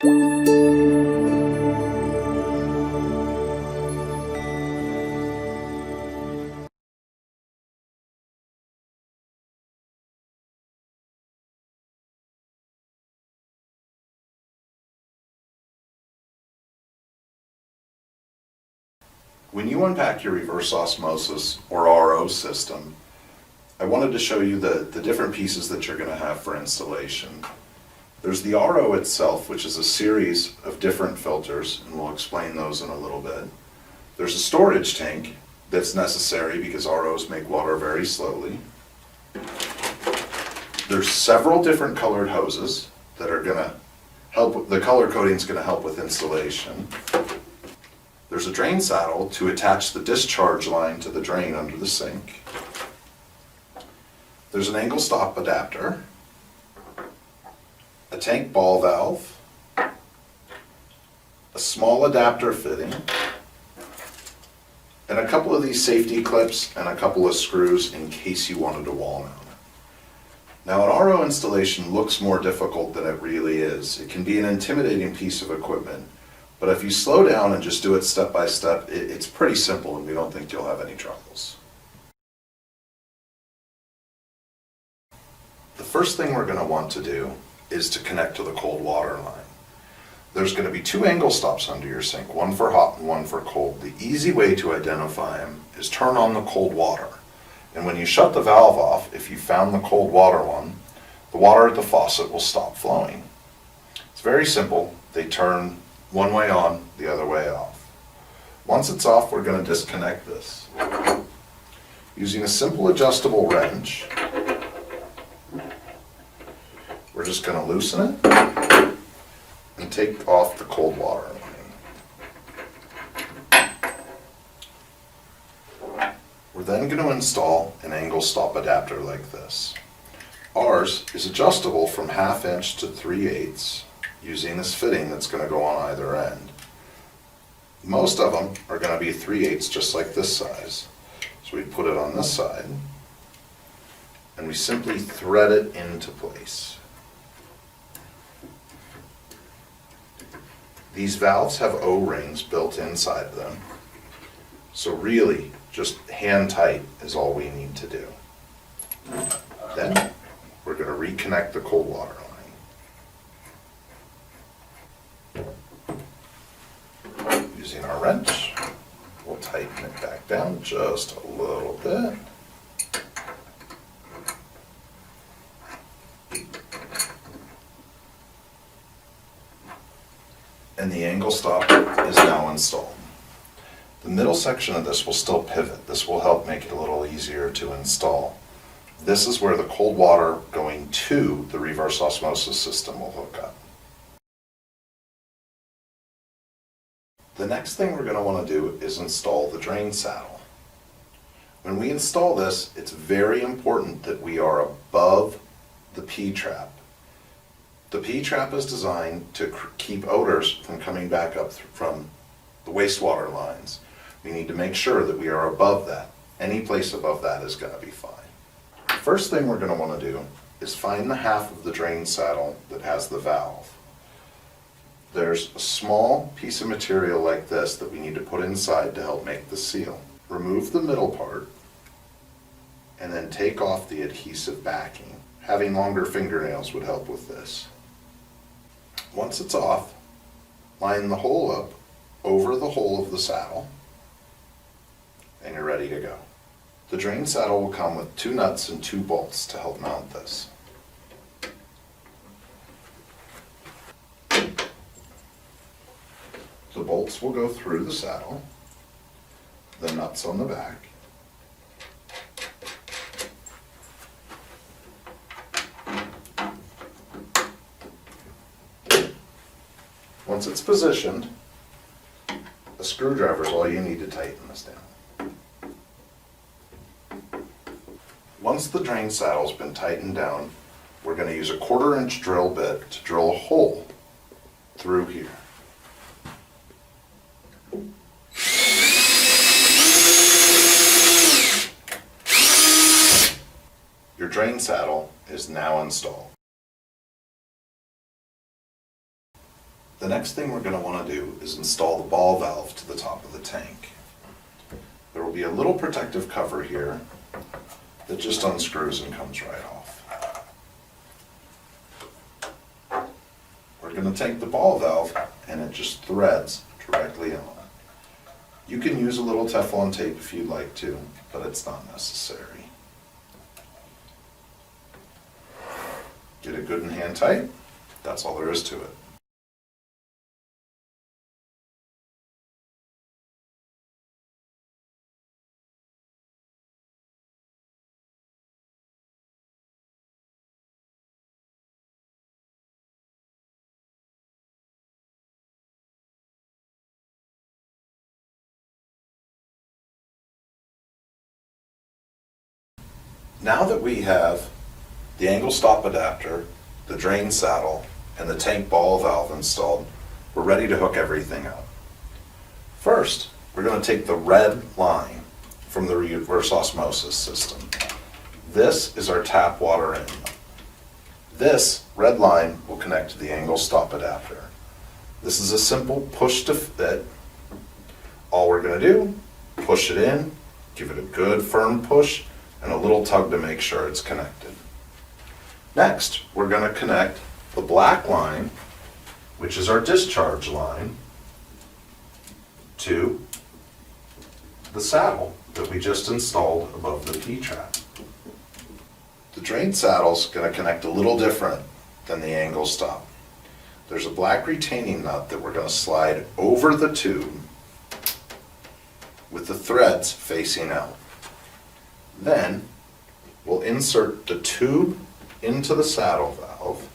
When you unpack your reverse osmosis or RO system, I wanted to show you the different pieces that you're going to have for installation. There's the RO itself, which is a series of different filters, and we'll explain those in a little bit. There's a storage tank that's necessary because ROs make water very slowly. There's several different colored hoses that are going to help, the color coding is going to help with installation. There's a drain saddle to attach the discharge line to the drain under the sink. There's an angle stop adapter, a tank ball valve, a small adapter fitting, and a couple of these safety clips and a couple of screws in case you wanted a wall mount. Now, an RO installation looks more difficult than it really is. It can be an intimidating piece of equipment. But if you slow down and just do it step by step, it's pretty simple and we don't think you'll have any troubles. The first thing we're going to want to do is to connect to the cold water line. There's going to be two angle stops under your sink, one for hot and one for cold. The easy way to identify them is turn on the cold water. And when you shut the valve off, if you found the cold water one, the water at the faucet will stop flowing. It's very simple. They turn one way on, the other way off. Once it's off, we're going to disconnect this. Using a simple adjustable wrench, we're just going to loosen it and take off the cold water line. We're then going to install an angle stop adapter like this. Ours is adjustable from 1/2 inch to 3/8 using this fitting that's going to go on either end. Most of them are going to be 3/8 just like this size. So we put it on this side and we simply thread it into place. These valves have O-rings built inside of them. So really just hand tight is all we need to do. Then we're going to reconnect the cold water line. Using our wrench, we'll tighten it back down just a little bit. And the angle stop is now installed. The middle section of this will still pivot. This will help make it a little easier to install. This is where the cold water going to the reverse osmosis system will hook up. The next thing we're going to want to do is install the drain saddle. When we install this, it's very important that we are above the P-trap. The P-trap is designed to keep odors from coming back up from the wastewater lines. We need to make sure that we are above that. Any place above that is going to be fine. The first thing we're going to want to do is find the half of the drain saddle that has the valve. There's a small piece of material like this that we need to put inside to help make the seal. Remove the middle part and then take off the adhesive backing. Having longer fingernails would help with this. Once it's off, line the hole up over the hole of the saddle and you're ready to go. The drain saddle will come with 2 nuts and 2 bolts to help mount this. The bolts will go through the saddle, the nuts on the back, once it's positioned, a screwdriver is all you need to tighten this down. Once the drain saddle's been tightened down, we're going to use a 1/4 inch drill bit to drill a hole through here. Your drain saddle is now installed. The next thing we're going to want to do is install the ball valve to the top of the tank. There will be a little protective cover here that just unscrews and comes right off. We're going to take the ball valve and it just threads directly on. You can use a little Teflon tape if you'd like to, but it's not necessary. Get it good and hand tight. That's all there is to it. Now that we have the angle stop adapter, the drain saddle, and the tank ball valve installed, we're ready to hook everything up. First, we're going to take the red line from the reverse osmosis system. This is our tap water inlet. This red line will connect to the angle stop adapter. This is a simple push to fit. All we're going to do, push it in, give it a good firm push, and a little tug to make sure it's connected. Next, we're going to connect the black line, which is our discharge line, to the saddle that we just installed above the P-trap. The drain saddle's going to connect a little different than the angle stop. There's a black retaining nut that we're going to slide over the tube with the threads facing out. Then we'll insert the tube into the saddle valve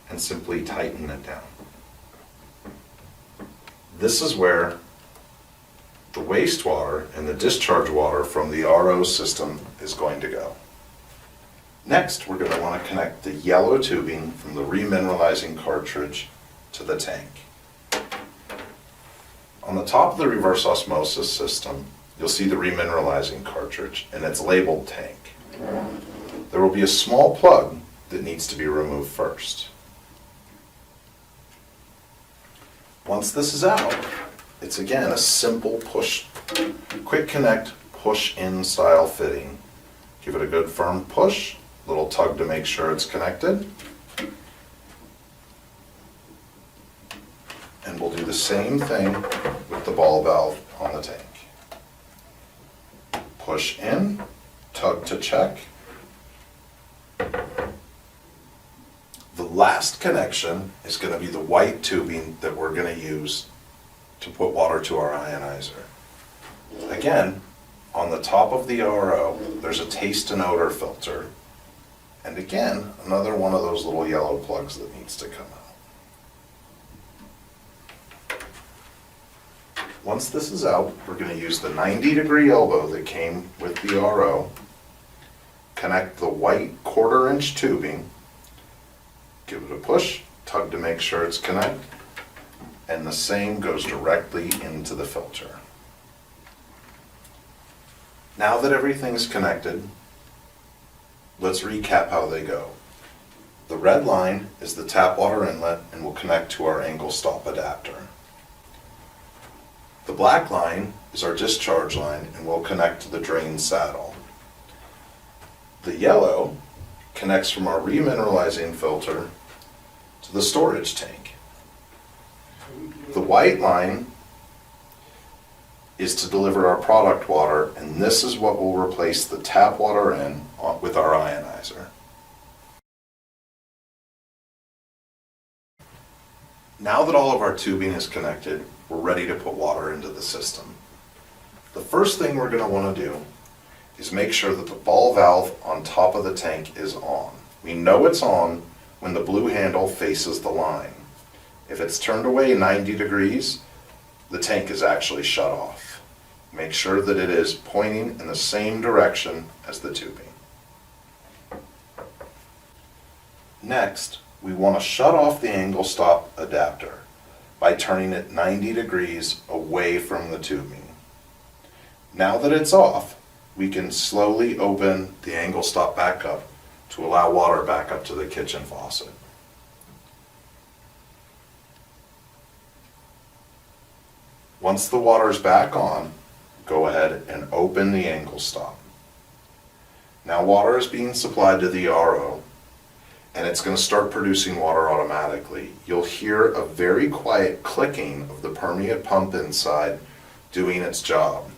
and simply tighten it down. This is where the wastewater and the discharge water from the RO system is going to go. Next, we're going to want to connect the yellow tubing from the remineralizing cartridge to the tank. On the top of the reverse osmosis system, you'll see the remineralizing cartridge and it's labeled tank. There will be a small plug that needs to be removed first. Once this is out, it's again a simple push, quick connect, push in style fitting. Give it a good firm push, little tug to make sure it's connected. And we'll do the same thing with the ball valve on the tank. Push in, tug to check. The last connection is going to be the white tubing that we're going to use to put water to our ionizer. Again, on the top of the RO, there's a taste and odor filter. And again, another one of those little yellow plugs that needs to come out. Once this is out, we're going to use the 90-degree elbow that came with the RO, connect the white 1/4-inch tubing, give it a push, tug to make sure it's connected, and the same goes directly into the filter. Now that everything's connected, let's recap how they go. The red line is the tap water inlet and will connect to our angle stop adapter. The black line is our discharge line and will connect to the drain saddle. The yellow connects from our remineralizing filter to the storage tank. The white line is to deliver our product water, and this is what will replace the tap water in with our ionizer. Now that all of our tubing is connected, we're ready to put water into the system. The first thing we're going to want to do is make sure that the ball valve on top of the tank is on. We know it's on when the blue handle faces the line. If it's turned away 90 degrees, the tank is actually shut off. Make sure that it is pointing in the same direction as the tubing. Next, we want to shut off the angle stop adapter by turning it 90 degrees away from the tubing. Now that it's off, we can slowly open the angle stop back up to allow water back up to the kitchen faucet. Once the water's back on, go ahead and open the angle stop. Now water is being supplied to the RO, and it's going to start producing water automatically. You'll hear a very quiet clicking of the permeate pump inside doing its job.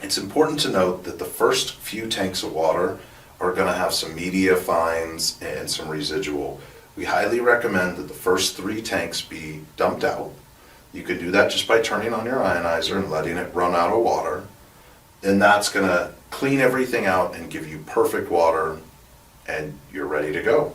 It's important to note that the first few tanks of water are going to have some media fines and some residual. We highly recommend that the first 3 tanks be dumped out. You can do that just by turning on your ionizer and letting it run out of water. And that's going to clean everything out and give you perfect water, and you're ready to go.